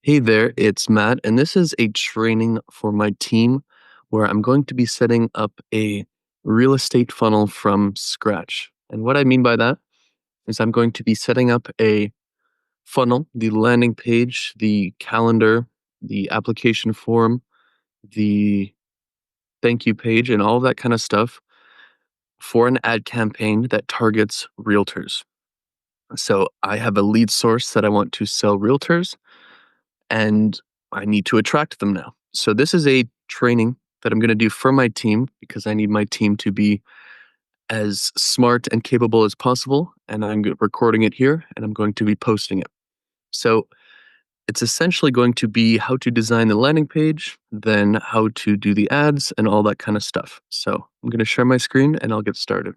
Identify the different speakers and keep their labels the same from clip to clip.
Speaker 1: Hey there, it's Matt, and this is a training for my team where I'm going to be setting up a real estate funnel from scratch. And what I mean by that is I'm going to be setting up a funnel, the landing page, the calendar, the application form, the thank you page, and all of that kind of stuff for an ad campaign that targets realtors. So I have a lead source that I want to sell realtors, and I need to attract them now. So this is a training that I'm going to do for my team because I need my team to be as smart and capable as possible. And recording it here and I'm going to be posting it. So it's essentially going to be how to design the landing page, then how to do the ads and all that kind of stuff. So I'm going to share my screen and I'll get started.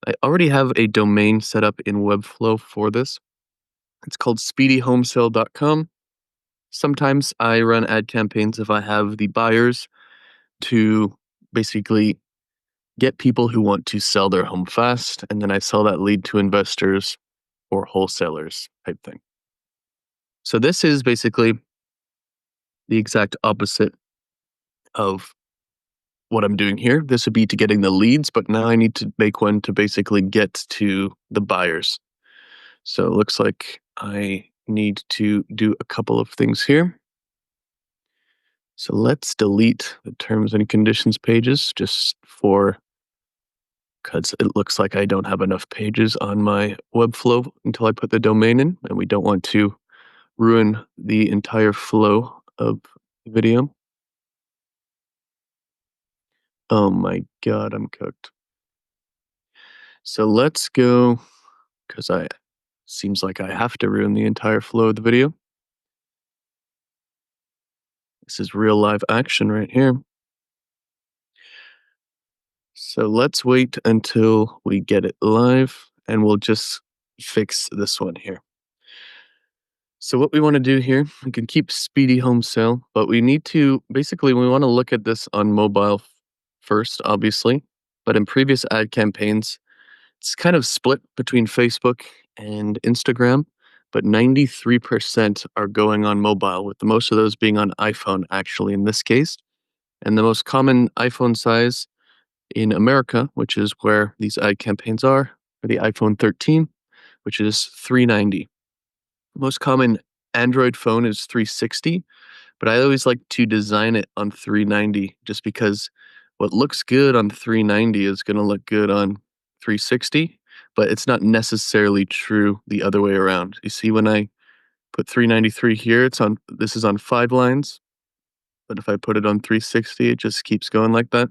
Speaker 1: I already have a domain set up in Webflow for this. It's called speedyhomesale.com. Sometimes I run ad campaigns if I have the buyers to basically get people who want to sell their home fast, and then I sell that lead to investors or wholesalers type thing. So this is basically the exact opposite of what I'm doing here. This would be to getting the leads, but now I need to make one to basically get to the buyers. So it looks like I need to do a couple of things here. So let's delete the terms and conditions pages just for because it looks like I don't have enough pages on my Webflow until I put the domain in, and we don't want to ruin the entire flow of the video. Oh my God, I'm cooked. So let's go, because I seems like I have to ruin the entire flow of the video. This is real live action right here. So let's wait until we get it live and we'll just fix this one here. So what we want to do here, we can keep speedy home sale, but we need to, basically we want to look at this on mobile first, obviously. But in previous ad campaigns, it's kind of split between Facebook and Instagram, but 93% are going on mobile, with the most of those being on iPhone, actually, in this case. And the most common iPhone size in America, which is where these ad campaigns are, for the iPhone 13, which is 390. Most common Android phone is 360, but I always like to design it on 390 just because what looks good on 390 is going to look good on 360, but it's not necessarily true the other way around. You see, when I put 393 here, this is on 5 lines, but if I put it on 360, it just keeps going like that.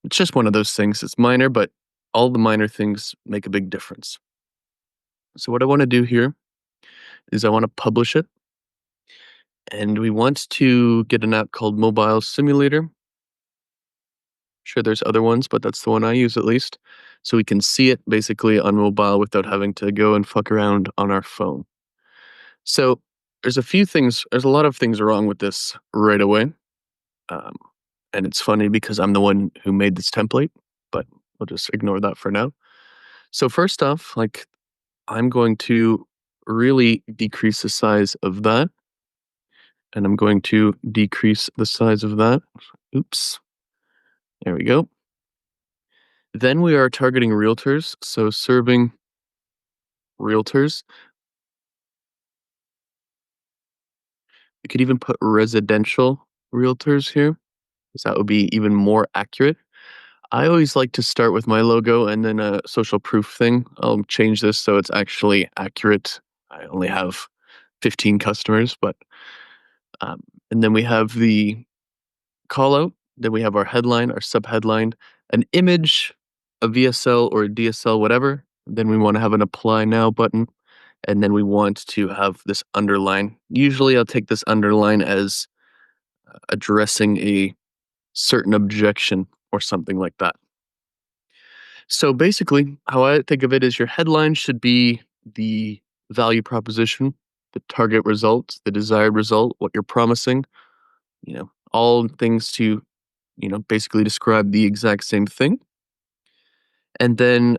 Speaker 1: It's just one of those things. It's minor, but all the minor things make a big difference. So what I want to do here is I want to publish it. And we want to get an app called Mobile Simulator. Sure, there's other ones, but that's the one I use at least. So we can see it basically on mobile without having to go and fuck around on our phone. So there's a lot of things wrong with this right away. Um, and it's funny because I'm the one who made this template, but we'll just ignore that for now. So first off, like I'm going to really decrease the size of that. And I'm going to decrease the size of that. Oops. There we go. Then we are targeting realtors. So serving realtors. We could even put residential realtors here, because that would be even more accurate. I always like to start with my logo and then a social proof thing. I'll change this so it's actually accurate. I only have 15 customers, but and then we have the call out. Then we have our headline, our subheadline, an image, a VSL or a DSL, whatever. Then we want to have an apply now button. And then we want to have this underline. Usually I'll take this underline as addressing a certain objection or something like that. So basically, how I think of it is your headline should be the value proposition, the target result, the desired result, what you're promising, all things to basically describe the exact same thing. And then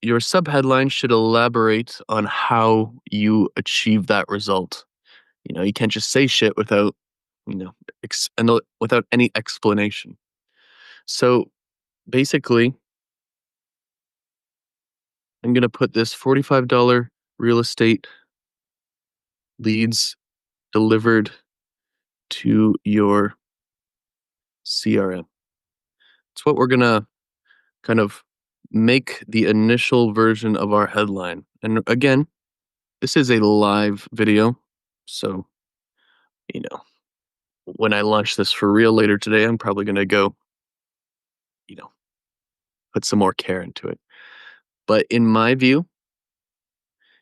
Speaker 1: your subheadline should elaborate on how you achieve that result. You can't just say shit without, you know, without any explanation. So basically, I'm going to put this $45 real estate leads delivered to your CRM. It's what we're going to kind of make the initial version of our headline. And again, this is a live video. So, you know, when I launch this for real later today, I'm probably going to go, you know, put some more care into it. But in my view,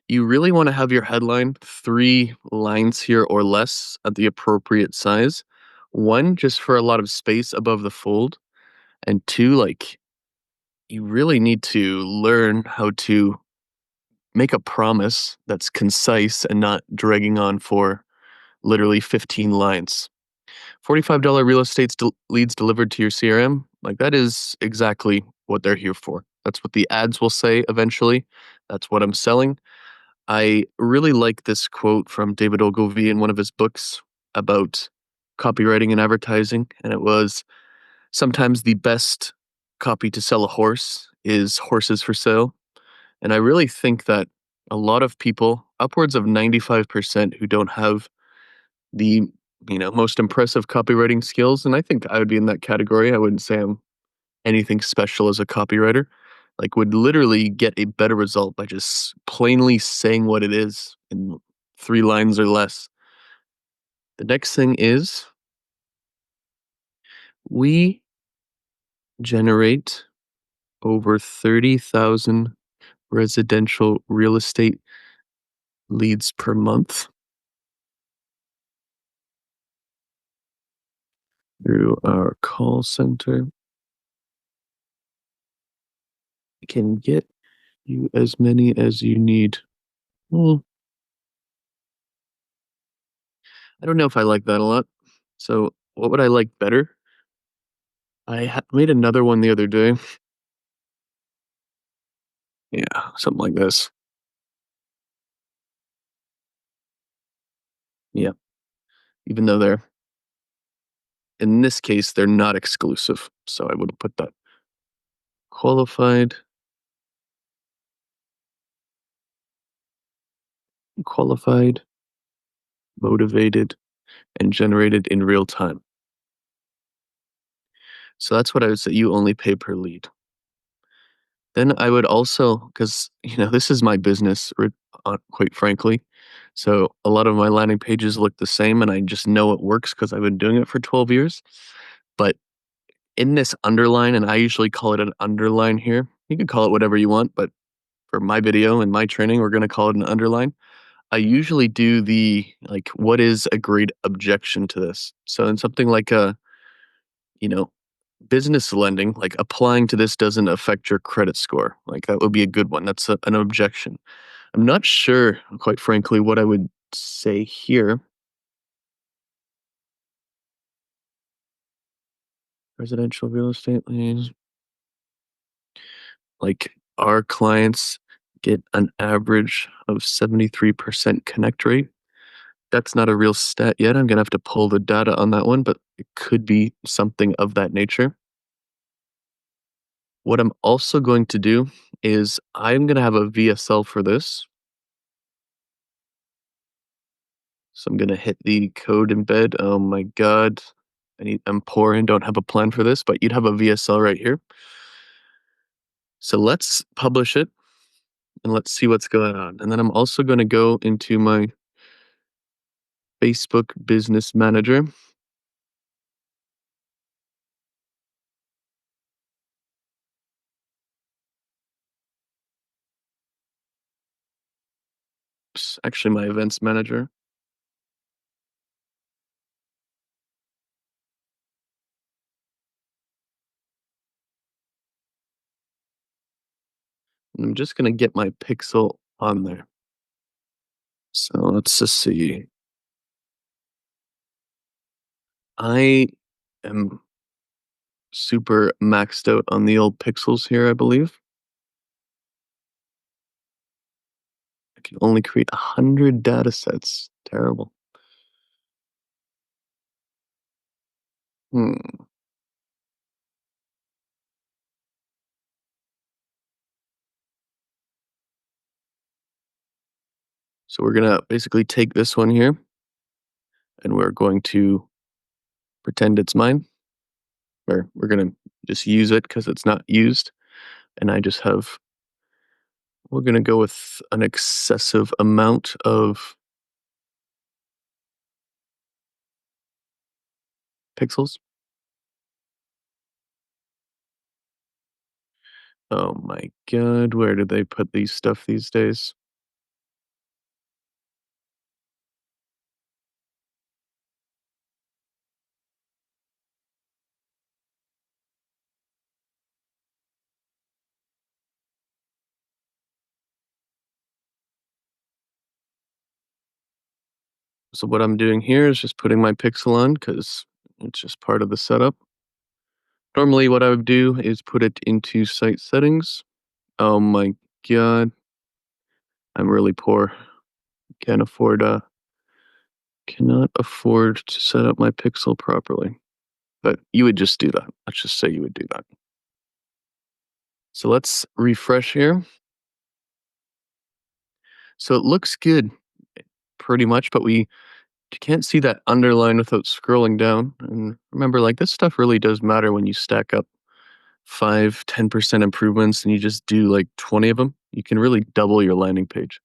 Speaker 1: you really want to have your headline 3 lines here or less at the appropriate size. One, just for a lot of space above the fold. And two, like, you really need to learn how to make a promise that's concise and not dragging on for literally 15 lines. $45 real estate leads delivered to your CRM, like that is exactly what they're here for. That's what the ads will say eventually. That's what I'm selling. I really like this quote from David Ogilvy in one of his books about copywriting and advertising. And it was sometimes the best copy to sell a horse is horses for sale. And I really think that a lot of people, upwards of 95% who don't have the most impressive copywriting skills, and I think I would be in that category. I wouldn't say I'm anything special as a copywriter, like would literally get a better result by just plainly saying what it is in 3 lines or less. The next thing is we generate over 30,000 residential real estate leads per month through our call center. We can get you as many as you need. Well, I don't know if I like that a lot. So, what would I like better? I made another one the other day. Yeah, something like this. Yeah, even though in this case, they're not exclusive. So I would put that qualified, qualified, motivated, and generated in real time. So that's what I would say. You only pay per lead. Then I would also, because this is my business, quite frankly. So a lot of my landing pages look the same, and I just know it works because I've been doing it for 12 years. But in this underline, and I usually call it an underline here. You can call it whatever you want, but for my video and my training, we're going to call it an underline. I usually do the like, what is a great objection to this? So in something like you know, business lending, like applying to this doesn't affect your credit score. Like that would be a good one. That's an objection. I'm not sure, quite frankly, what I would say here. Residential real estate liens. Like our clients get an average of 73% connect rate. That's not a real stat yet. I'm gonna have to pull the data on that one, but it could be something of that nature. What I'm also going to do is I'm gonna have a VSL for this. So I'm gonna hit the code embed. Oh my god. I'm poor and don't have a plan for this, but you'd have a VSL right here. So let's publish it and let's see what's going on. And then I'm also gonna go into my Facebook Business Manager. Actually my events manager. And I'm just gonna get my pixel on there. So let's just see. I am super maxed out on the old pixels here, I believe. can only create 100 data sets. Terrible. Hmm. So we're gonna basically take this one here and we're going to pretend it's mine, or we're gonna just use it because it's not used. And I just have, we're gonna go with an excessive amount of pixels. Oh my god, where do they put these stuff these days? So what I'm doing here is just putting my pixel on because it's just part of the setup. Normally what I would do is put it into site settings. Oh my god, I'm really poor. Can't afford cannot afford to set up my pixel properly. But you would just do that. Let's just say you would do that. So let's refresh here. So it looks good pretty much, but we can't see that underline without scrolling down. And remember, like this stuff really does matter when you stack up 5, 10% improvements and you just do like 20 of them. You can really double your landing page.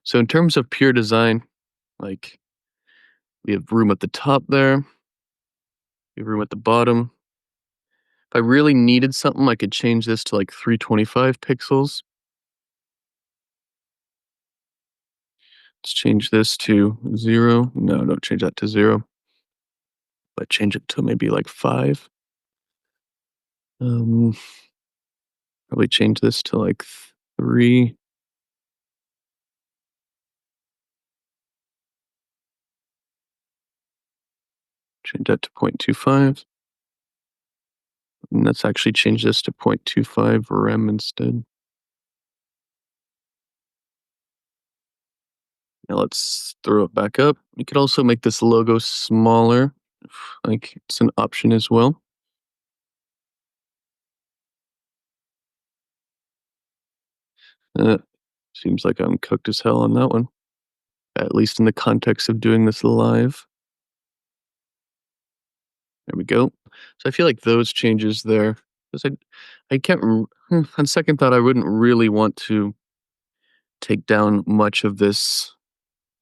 Speaker 1: So in terms of pure design, like we have room at the top there, we have room at the bottom. If I really needed something, I could change this to like 325 pixels. Let's change this to 0. No, don't change that to 0. But change it to maybe like 5. Um, Probably change this to like 3. Change that to 0.25. And let's actually change this to 0.25 rem instead. Now let's throw it back up. You could also make this logo smaller. Like it's an option as well. Uh, Seems like I'm cooked as hell on that one. At least in the context of doing this live. There we go. So I feel like those changes there, because I can't, on second thought, I wouldn't really want to take down much of this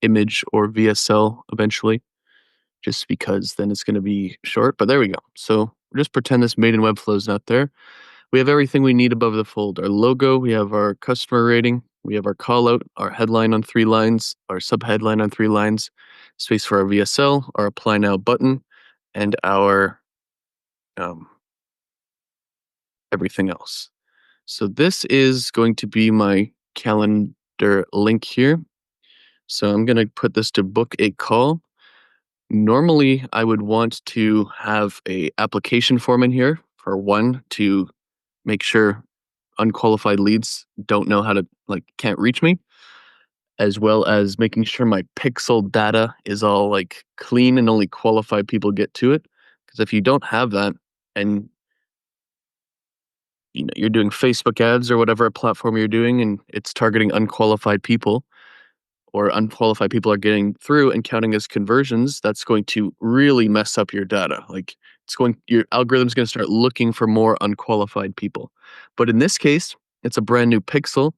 Speaker 1: image or VSL eventually, just because then it's going to be short. But there we go. So just pretend this maiden webflow is not there. We have everything we need above the fold. Our logo, we have our customer rating, we have our call out, our headline on 3 lines, our subheadline on 3 lines, space for our VSL, our apply now button, and our um, everything else. So this is going to be my calendar link here. So I'm going to put this to book a call. Normally, I would want to have a application form in here for one to make sure unqualified leads don't know how to like can't reach me, as well as making sure my pixel data is all like clean and only qualified people get to it. Because if you don't have that and you're doing Facebook ads or whatever platform you're doing and it's targeting unqualified people, or unqualified people are getting through and counting as conversions, that's going to really mess up your data. Like your algorithm's going to start looking for more unqualified people. But in this case, it's a brand new pixel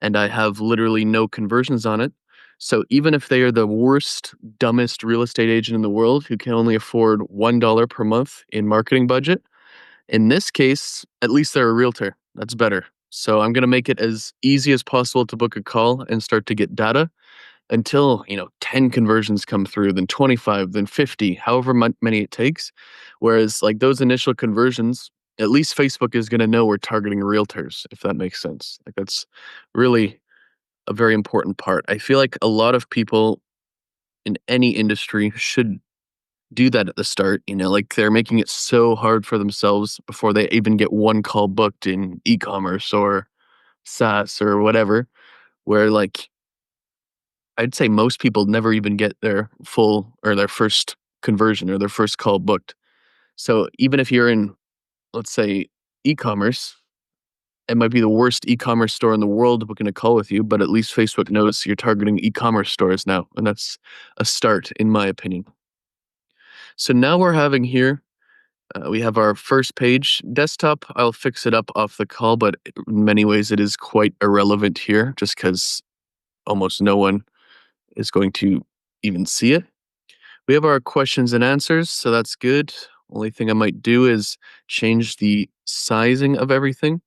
Speaker 1: and I have literally no conversions on it. So even if they are the worst, dumbest real estate agent in the world who can only afford $1 per month in marketing budget, in this case, at least they're a realtor. That's better. So I'm going to make it as easy as possible to book a call and start to get data until 10 conversions come through, then 25, then 50, however many it takes. Whereas like those initial conversions, at least Facebook is going to know we're targeting realtors, if that makes sense. Like that's really a very important part. I feel like a lot of people in any industry should do that at the start. Like they're making it so hard for themselves before they even get one call booked in e-commerce or SaaS or whatever, where like I'd say most people never even get their full or their first conversion or their first call booked. So even if you're in, let's say, e-commerce, it might be the worst e-commerce store in the world booking a call with you, but at least Facebook knows you're targeting e-commerce stores now, and that's a start, in my opinion. So now we're having here, we have our first page desktop. I'll fix it up off the call, but in many ways it is quite irrelevant here, just because almost no one is going to even see it. We have our questions and answers, so that's good. Only thing I might do is change the sizing of everything.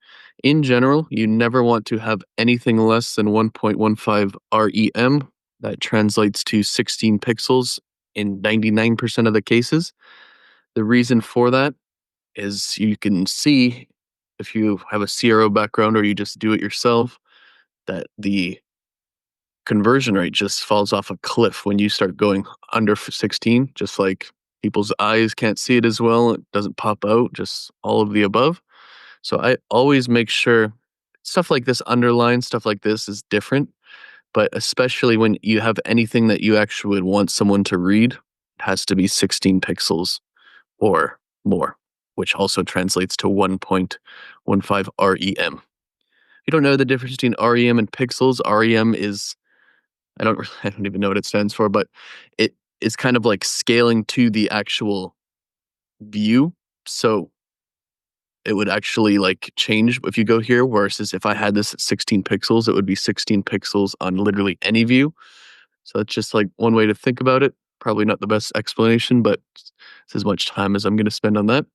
Speaker 1: In general, you never want to have anything less than 1.15 REM. That translates to 16 pixels in 99% of the cases. The reason for that is you can see if you have a CRO background or you just do it yourself, that the conversion rate just falls off a cliff when you start going under 16, just like people's eyes can't see it as well. It doesn't pop out, just all of the above. So I always make sure stuff like this, underline stuff like this is different, but especially when you have anything that you actually would want someone to read, it has to be 16 pixels or more, which also translates to 1.15 REM. If you don't know the difference between REM and pixels, REM is I don't even know what it stands for, but it is kind of like scaling to the actual view. So it would actually like change if you go here, versus if I had this at 16 pixels, it would be 16 pixels on literally any view. So that's just like one way to think about it. Probably not the best explanation, but it's as much time as I'm going to spend on that.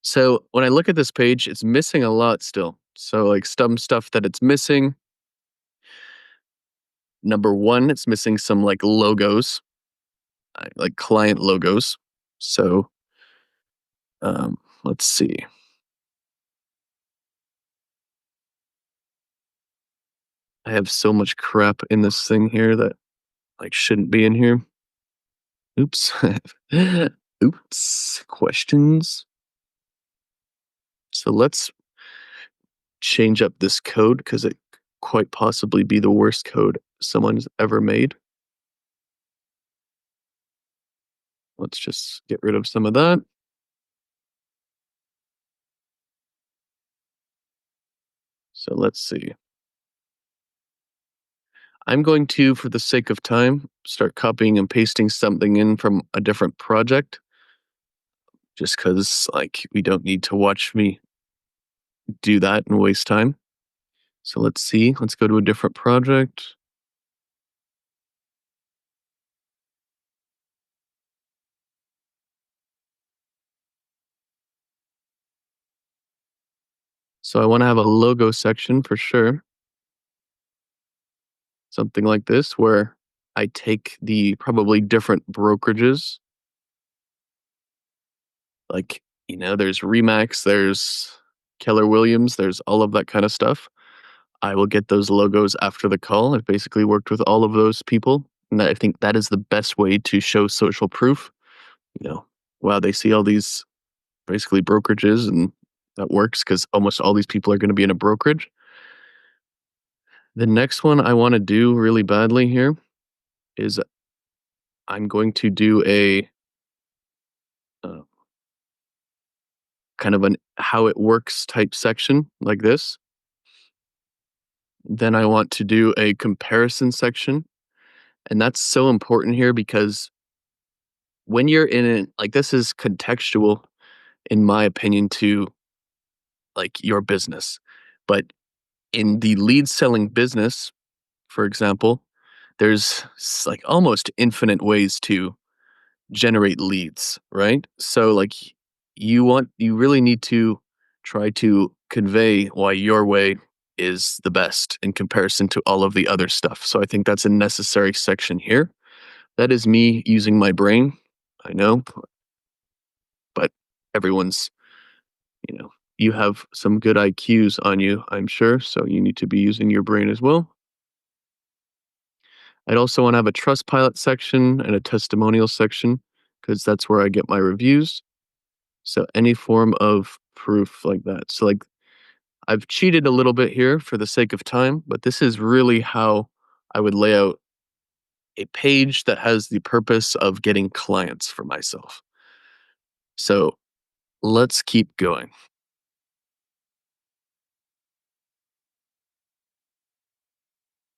Speaker 1: So when I look at this page, it's missing a lot still. So like some stuff that it's missing. Number one, it's missing some like logos, like client logos. So let's see. I have so much crap in this thing here that like shouldn't be in here. Oops. Oops. Questions. So let's change up this code because it quite possibly be the worst code someone's ever made. Let's just get rid of some of that. So let's see. I'm going to, for the sake of time, start copying and pasting something in from a different project, just because like we don't need to watch me do that and waste time. So let's see. Let's go to a different project. So I want to have a logo section for sure. Something like this where I take the probably different brokerages. Like, there's Remax, there's Keller Williams, there's all of that kind of stuff. I will get those logos after the call. I've basically worked with all of those people. And I think that is the best way to show social proof. Wow, they see all these basically brokerages, and that works because almost all these people are going to be in a brokerage. The next one I want to do really badly here is I'm going to do a uh, kind of an how it works type section like this. Then I want to do a comparison section. And that's so important here because when you're in it, like this is contextual, in my opinion, to like your business. But in the lead selling business, for example, there's like almost infinite ways to generate leads, right? So like you really need to try to convey why your way is the best in comparison to all of the other stuff. So I think that's a necessary section here. That is me using my brain. I know, but everyone's, you know, you have some good IQs on you, I'm sure, so you need to be using your brain as well. I'd also want to have a trust pilot section and a testimonial section because that's where I get my reviews. So any form of proof like that. So like I've cheated a little bit here for the sake of time, but this is really how I would lay out a page that has the purpose of getting clients for myself. So let's keep going.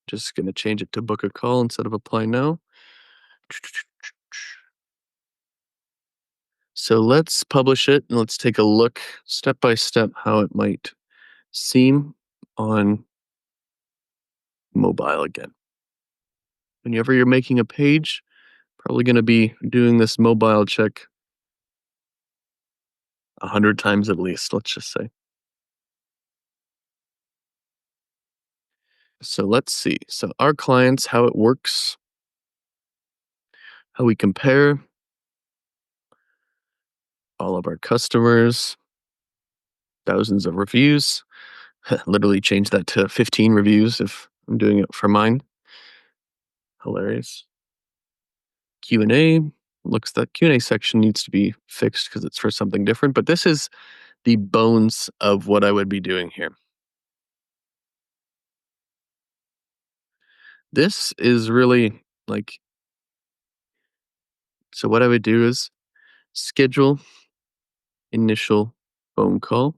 Speaker 1: Just going to change it to book a call instead of apply now. So let's publish it and let's take a look step by step how it might seem on mobile again. Whenever you're making a page, probably going to be doing this mobile check 100 times at least, let's just say. So let's see. So our clients, how it works, how we compare all of our customers, thousands of reviews. Literally change that to 15 reviews if I'm doing it for mine. Hilarious. Q&A. Looks that Q&A section needs to be fixed because it's for something different, but this is the bones of what I would be doing here. This is really like, so what I would do is schedule initial phone call.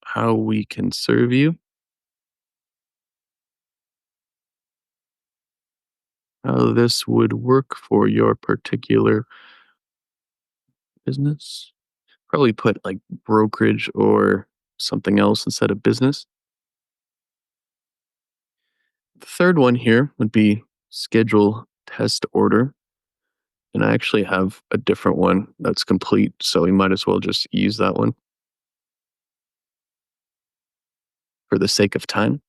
Speaker 1: How we can serve you. How this would work for your particular business. Probably put like brokerage or something else instead of business. The third one here would be schedule test order. And I actually have a different one that's complete, so we might as well just use that one for the sake of time.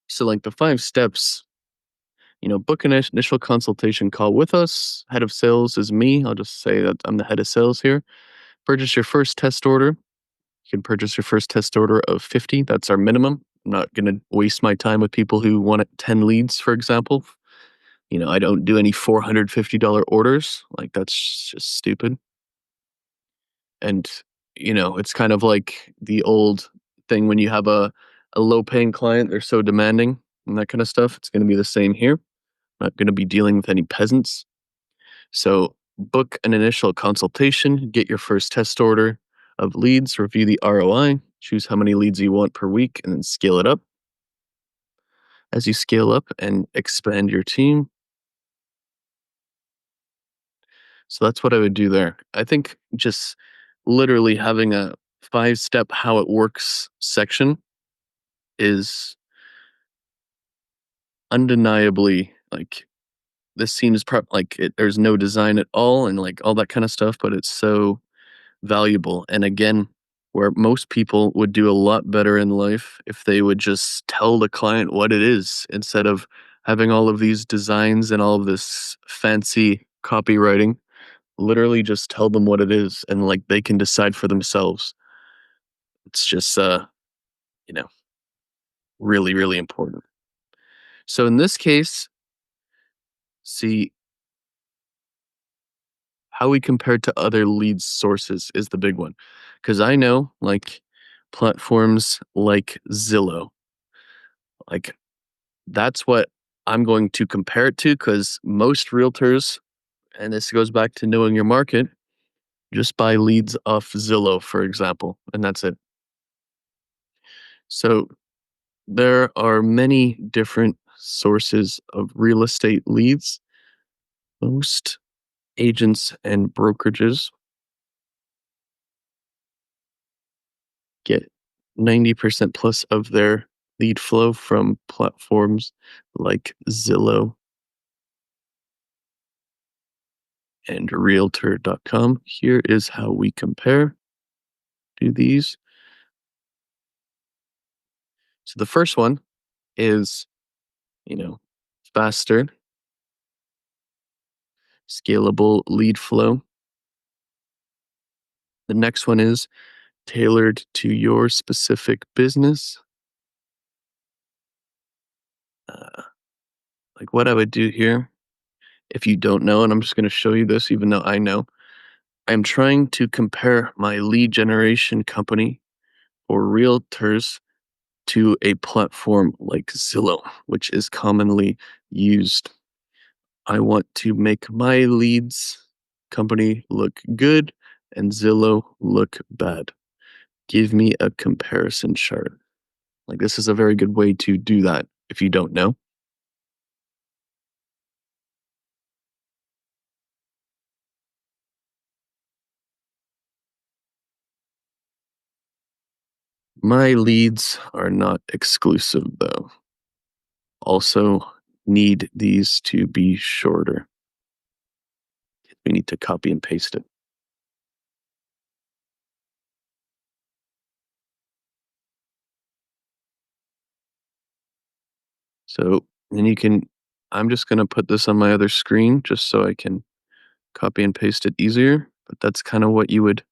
Speaker 1: So, like the 5 steps, book an initial consultation call with us. Head of sales is me. I'll just say that I'm the head of sales here. Purchase your first test order. You can purchase your first test order of 50. That's our minimum. I'm not going to waste my time with people who want 10 leads, for example. I don't do any $450 orders. Like, that's just stupid. And, it's kind of like the old thing when you have a low paying client, they're so demanding and that kind of stuff. It's going to be the same here. Not going to be dealing with any peasants. So book an initial consultation, get your first test order of leads, review the ROI, choose how many leads you want per week, and then scale it up. As you scale up and expand your team. So that's what I would do there. I think just literally having a 5-step how it works section is undeniably like this seems there's no design at all and like all that kind of stuff, but it's so valuable. And again, where most people would do a lot better in life if they would just tell the client what it is instead of having all of these designs and all of this fancy copywriting. Literally just tell them what it is and like they can decide for themselves. It's just you know, really, really important. So in this case, see how we compare to other lead sources is the big one. Because I know like platforms like Zillow, like that's what I'm going to compare it to because most realtors, and this goes back to knowing your market, just buy leads off Zillow, for example, and that's it. So there are many different sources of real estate leads. Most agents and brokerages get 90% plus of their lead flow from platforms like Zillow and realtor.com. Here is how we compare to these. So the first one is, you know, faster, scalable lead flow. The next one is tailored to your specific business. Uh, like what I would do here, if you don't know, and I'm just going to show you this, even though I know, I'm trying to compare my lead generation company or realtors to a platform like Zillow, which is commonly used. I want to make my leads company look good and Zillow look bad. Give me a comparison chart. Like, this is a very good way to do that if you don't know. My leads are not exclusive though. Also need these to be shorter. We need to copy and paste it. So then I'm just going to put this on my other screen just so I can copy and paste it easier. But it's kind of what you would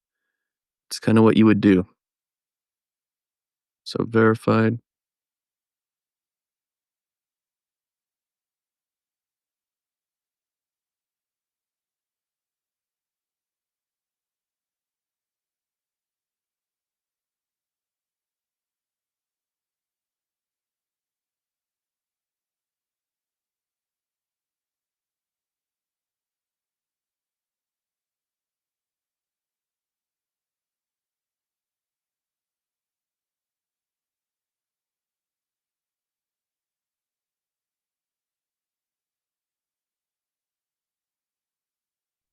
Speaker 1: do. So verified.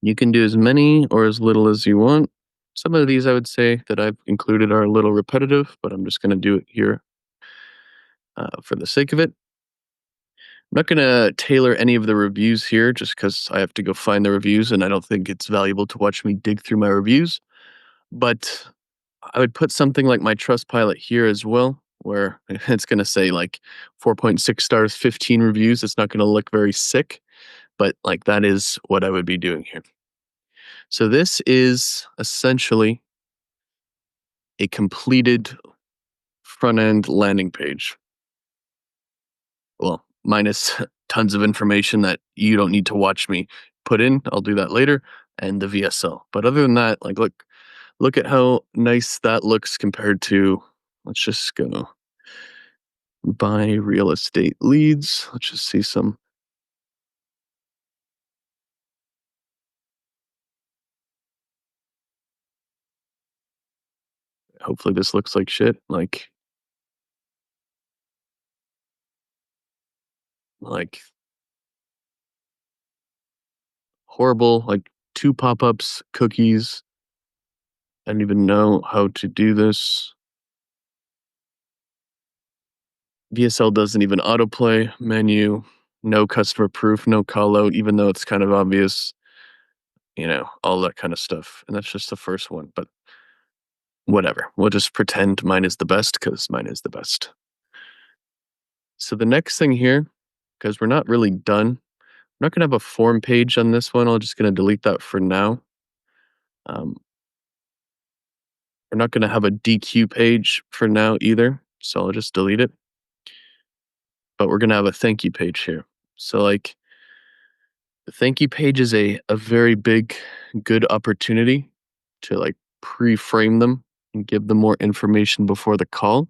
Speaker 1: You can do as many or as little as you want. Some of these I would say that I've included are a little repetitive, but I'm just going to do it here for the sake of it. I'm not going to tailor any of the reviews here just because I have to go find the reviews and I don't think it's valuable to watch me dig through my reviews. But I would put something like my trust pilot here as well, where it's going to say like 4.6 stars, 15 reviews. It's not going to look very sick, but like that is what I would be doing here. So this is essentially a completed front end landing page. Well, minus tons of information that you don't need to watch me put in. I'll do that later, and the VSL. But other than that, like look at how nice that looks compared to, let's just go buy real estate leads. Let's just see some. Hopefully this looks like shit. Like horrible, like two pop-ups, cookies. I don't even know how to do this. VSL doesn't even autoplay menu, no customer proof, no call out, even though it's kind of obvious, all that kind of stuff. And that's just the first one, but whatever. We'll just pretend mine is the best because mine is the best. So the next thing here, because we're not really done, I'm not going to have a form page on this one. I'm just going to delete that for now. Um, we're not going to have a DQ page for now either. So I'll just delete it. But we're going to have a thank you page here. So like, the thank you page is a very big, good opportunity to like pre-frame them and give them more information before the call.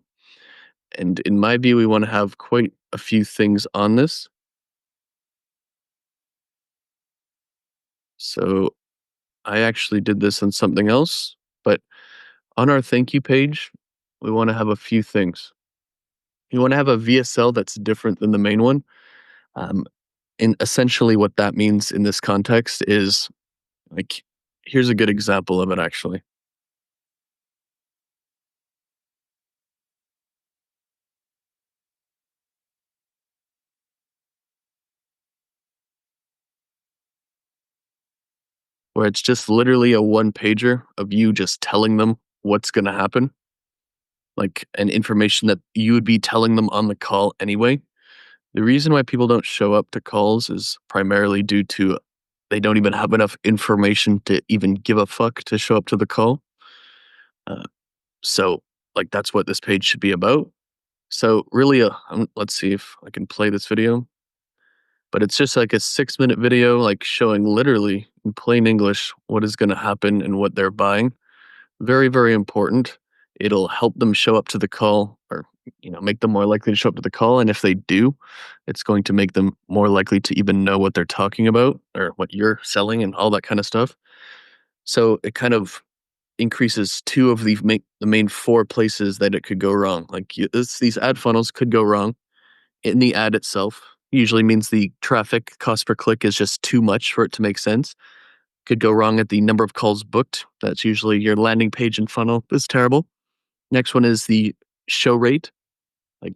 Speaker 1: And in my view, we want to have quite a few things on this. So I actually did this on something else, but on our thank you page, we want to have a few things. You want to have a VSL that's different than the main one. Um, and essentially, what that means in this context is like, here's a good example of it actually. where it's just literally a one pager of you just telling them what's going to happen, like an information that you would be telling them on the call anyway. The reason why people don't show up to calls is primarily due to they don't even have enough information to even give a fuck to show up to the call. Uh, so, like, that's what this page should be about. So, really, let's see if I can play this video. But it's just like a 6-minute video, like showing literally in plain English what is going to happen and what they're buying. Very, very important. It'll help them show up to the call or, make them more likely to show up to the call. And if they do, it's going to make them more likely to even know what they're talking about or what you're selling and all that kind of stuff. So it kind of increases two of the main four places that it could go wrong. Like these ad funnels could go wrong in the ad itself. Usually means the traffic cost per click is just too much for it to make sense. Could go wrong at the number of calls booked. That's usually your landing page and funnel is terrible. Next one is the show rate, like,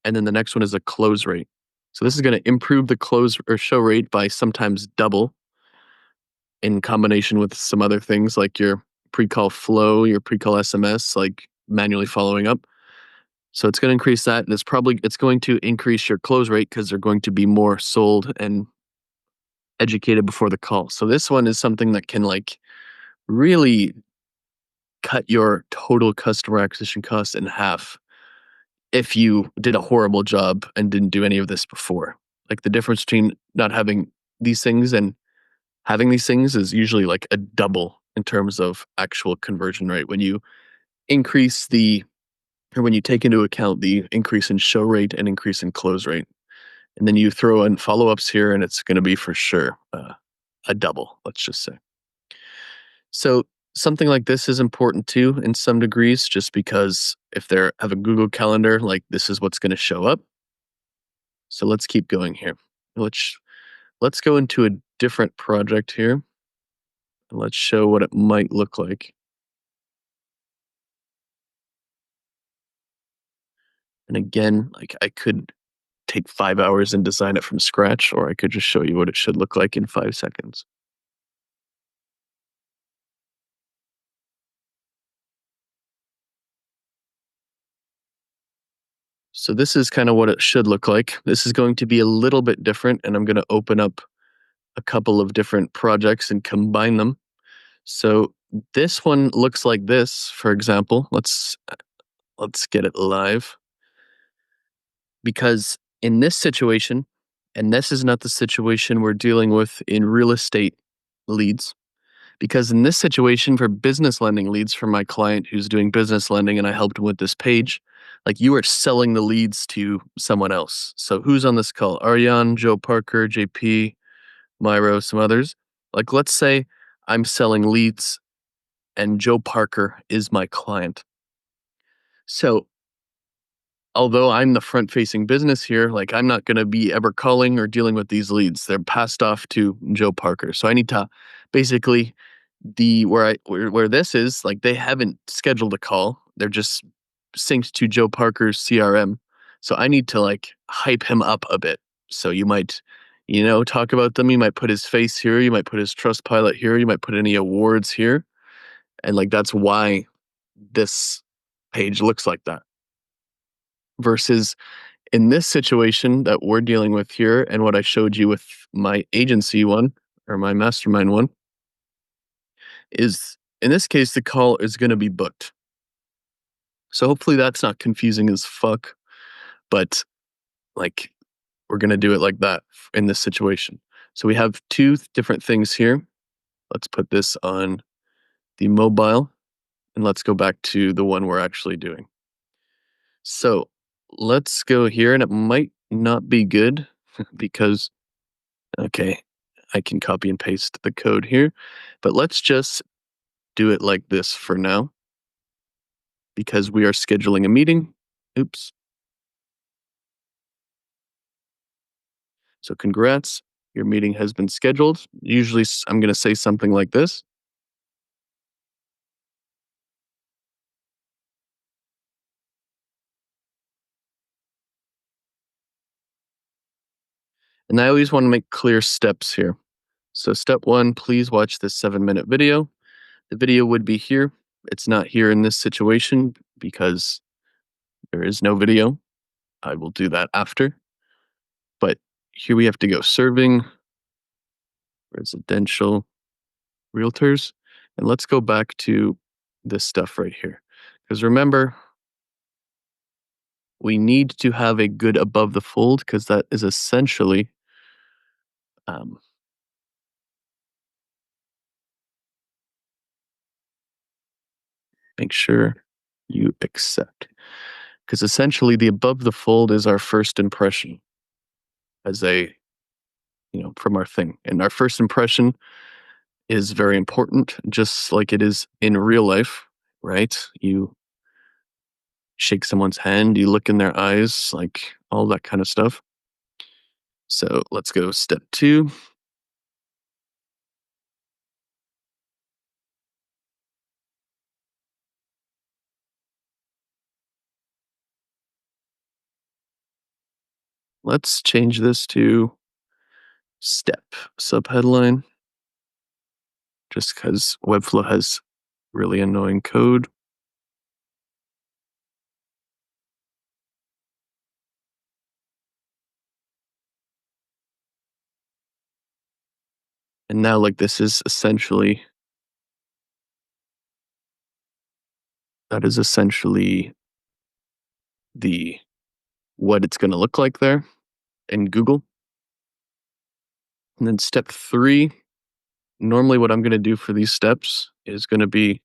Speaker 1: and then the next one is a close rate. So this is going to improve the close or show rate by sometimes double in combination with some other things like your pre-call flow, your pre-call SMS, like manually following up. So it's going to increase that, and it's going to increase your close rate because they're going to be more sold and educated before the call. So this one is something that can like really cut your total customer acquisition cost in half if you did a horrible job and didn't do any of this before. Like the difference between not having these things and having these things is usually like a double in terms of actual conversion rate. When you increase when you take into account the increase in show rate and increase in close rate, and then you throw in follow ups here, and it's going to be for sure a double, let's just say. So something like this is important too in some degrees, just because if they have a Google Calendar, like this is what's going to show up. So let's keep going here. Let's go into a different project here. And let's show what it might look like. And again, like I could take 5 hours and design it from scratch, or I could just show you what it should look like in 5 seconds. So this is kind of what it should look like. This is going to be a little bit different, and I'm going to open up a couple of different projects and combine them. So this one looks like this, for example. Let's get it live, because in this situation, and this is not the situation we're dealing with in real estate leads, because in this situation for business lending leads for my client who's doing business lending and I helped him with this page, like you are selling the leads to someone else. So who's on this call? Aryan, Joe Parker, JP, Myro, some others. Like let's say I'm selling leads and Joe Parker is my client. So although I'm the front facing business here, like I'm not going to be ever calling or dealing with these leads. They're passed off to Joe Parker. So I need to basically where this is like they haven't scheduled a call. They're just synced to Joe Parker's CRM. So I need to like hype him up a bit. So you might, talk about them. You might put his face here. You might put his trust pilot here. You might put any awards here. And like that's why this page looks like that. Versus in this situation that we're dealing with here and what I showed you with my agency one or my mastermind one is in this case, the call is going to be booked. So hopefully that's not confusing as fuck, but like we're going to do it like that in this situation. So we have two different things here. Let's put this on the mobile and let's go back to the one we're actually doing. So let's go here, and it might not be good because, okay, I can copy and paste the code here, but let's just do it like this for now because we are scheduling a meeting. Oops. So congrats, your meeting has been scheduled. Usually I'm going to say something like this. And I always want to make clear steps here. So step one, please watch this 7-minute video. The video would be here. It's not here in this situation because there is no video. I will do that after. But here we have to go serving residential realtors. And let's go back to this stuff right here. Because remember, we need to have a good above the fold because that is essentially um, make sure you accept. Because essentially the above the fold is our first impression as a, from our thing. And our first impression is very important, just like it is in real life, right? You shake someone's hand, you look in their eyes, like all that kind of stuff. So let's go step two. Let's change this to step subheadline, just because Webflow has really annoying code. And now, like, this is essentially, that is essentially the what it's going to look like there in Google. And then step three, normally what I'm going to do for these steps is going to be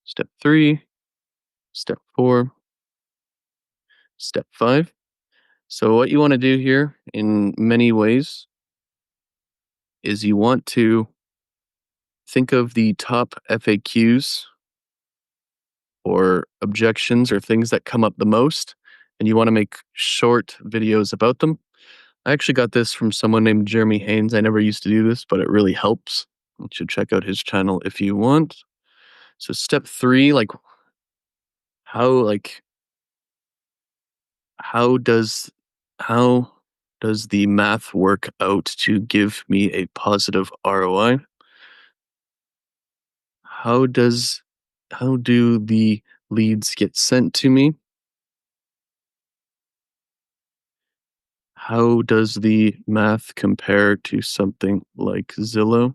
Speaker 1: step three, step four, step five. So what you want to do here in many ways is you want to think of the top FAQs or objections or things that come up the most, and you want to make short videos about them. I actually got this from someone named Jeremy Haynes. I never used to do this, but it really helps. You should check out his channel if you want. So step three, how like how does how does the math work out to give me a positive ROI? How does how do the leads get sent to me? How does the math compare to something like Zillow?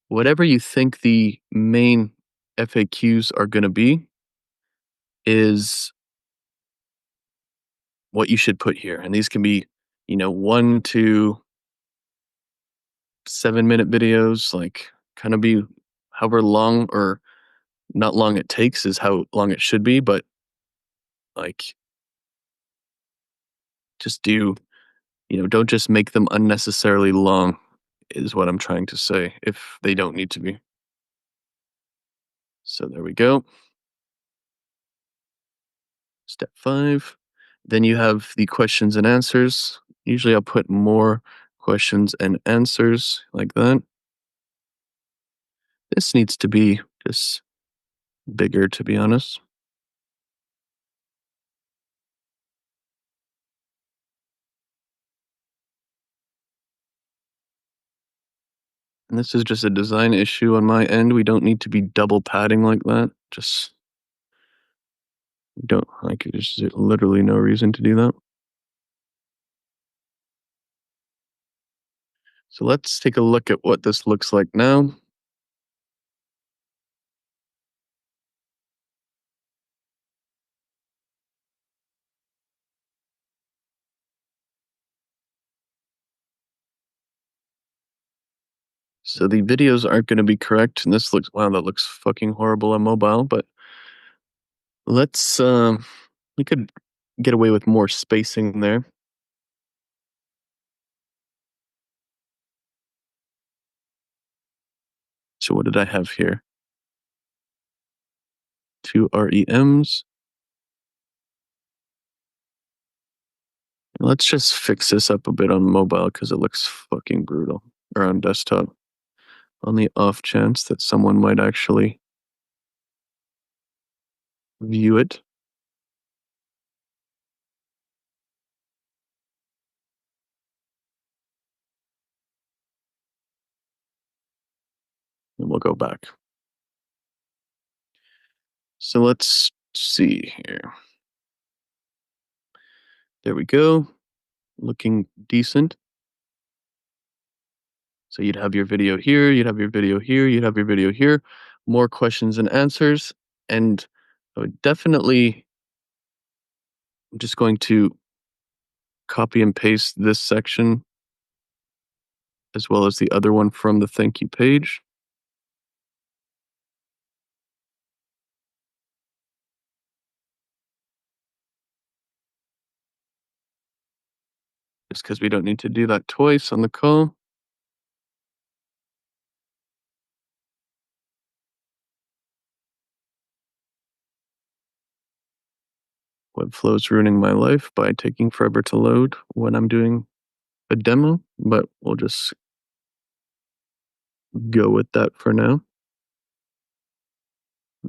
Speaker 1: Whatever you think the main FAQs are going to be is what you should put here. And these can be, 1 to 7 minute videos, like kind of be however long or not long it takes is how long it should be, but like just don't just make them unnecessarily long is what I'm trying to say if they don't need to be. So there we go. Step five. Then you have the questions and answers. Usually I'll put more questions and answers like that. This needs to be just bigger, to be honest. And this is just a design issue on my end. We don't need to be double padding like that. Just don't like there's literally no reason to do that. So let's take a look at what this looks like now. So the videos aren't going to be correct, and this looks wow, that looks fucking horrible on mobile. But let's we could get away with more spacing there. So what did I have here? 2 REMs. Let's just fix this up a bit on mobile because it looks fucking brutal. Or on desktop. On the off chance that someone might actually view it, and we'll go back. So let's see here. There we go. Looking decent. So you'd have your video here, you'd have your video here, you'd have your video here, more questions and answers. And I would definitely, I'm just going to copy and paste this section as well as the other one from the thank you page. Just because we don't need to do that twice on the call. Webflow's ruining my life by taking forever to load when I'm doing a demo, but we'll just go with that for now.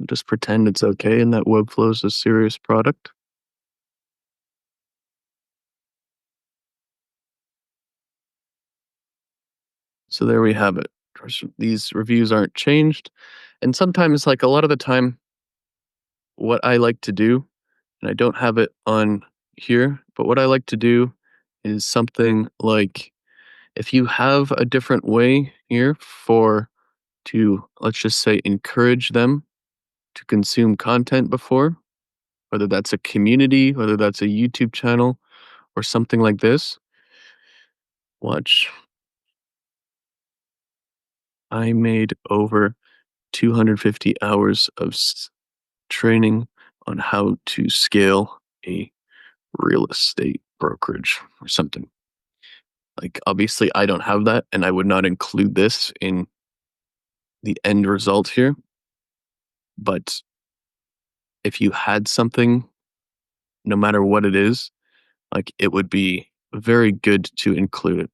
Speaker 1: Just pretend it's okay and that Webflow is a serious product. So there we have it. These reviews aren't changed. And sometimes, like a lot of the time, what I like to do, and I don't have it on here, but what I like to do is something like if you have a different way here for to, let's just say, encourage them to consume content before, whether that's a community, whether that's a YouTube channel, or something like this. Watch. I made over 250 hours of training on how to scale a real estate brokerage or something. Like, obviously, I don't have that, and I would not include this in the end result here. But if you had something, no matter what it is, like it would be very good to include it.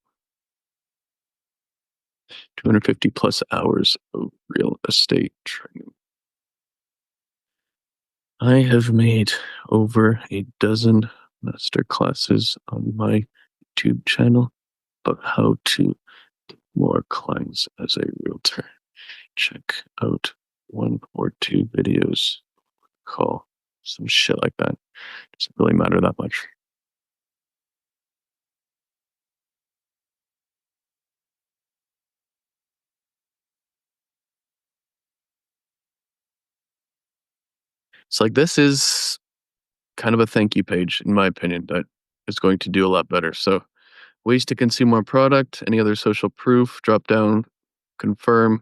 Speaker 1: 250 plus hours of real estate training. I have made over a dozen master classes on my YouTube channel about how to get more clients as a realtor. Check out one or two videos. Call some shit like that. Doesn't really matter that much. It's like this is kind of a thank you page, in my opinion, that is going to do a lot better. So, ways to consume more product, any other social proof, drop down, confirm. In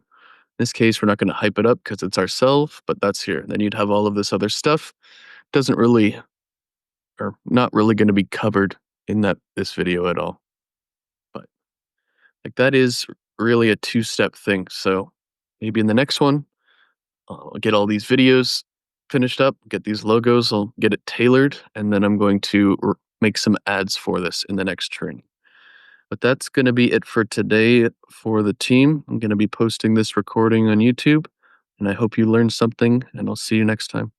Speaker 1: this case, we're not going to hype it up because it's ourselves, but that's here. Then you'd have all of this other stuff. Doesn't really, or not really going to be covered in this video at all. But like that is really a two-step thing. So maybe in the next one, I'll get all these videos finished up, get these logos, I'll get it tailored, and then I'm going to make some ads for this in the next training. But that's going to be it for today for the team. I'm going to be posting this recording on YouTube, and I hope you learned something, and I'll see you next time.